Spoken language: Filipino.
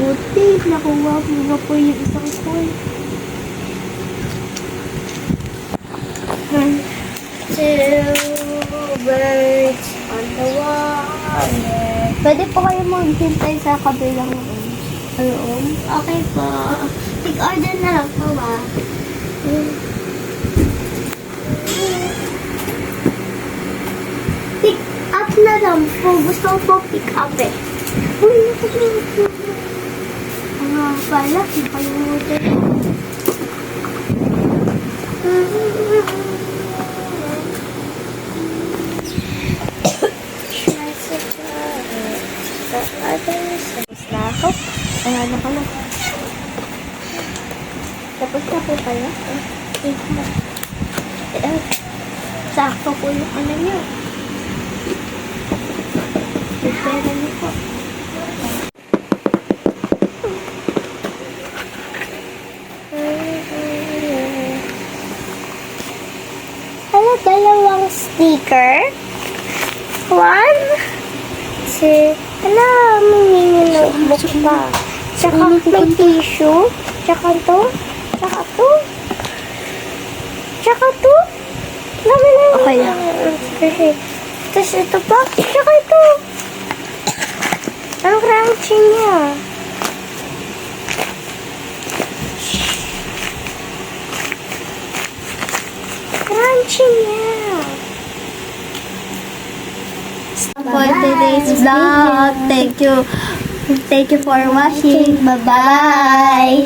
Buti, nakuha mo na po yung isang coin. Two birds on the water. Pwede po kayo maghintay sa kabilang room. Okay po. Pick order na lang po ba? Pick up na lang po. Gusto ko po pick up eh. Pala, nakalimutan. Na ako. Ano ka na? Tapos na po pala. Sakto po yung ano niyo. Pera niyo po. Hello, dalawang sticker. One. Hala, may notebook pa. Tsaka may tissue. Tsaka to. Tsaka to. Tsaka to. Dami na yun. Okay lang. Tapos ito pa. Tsaka ito. Ang crunchy niya. Crunchy niya. For today's vlog. Thank you for watching. Bye-bye.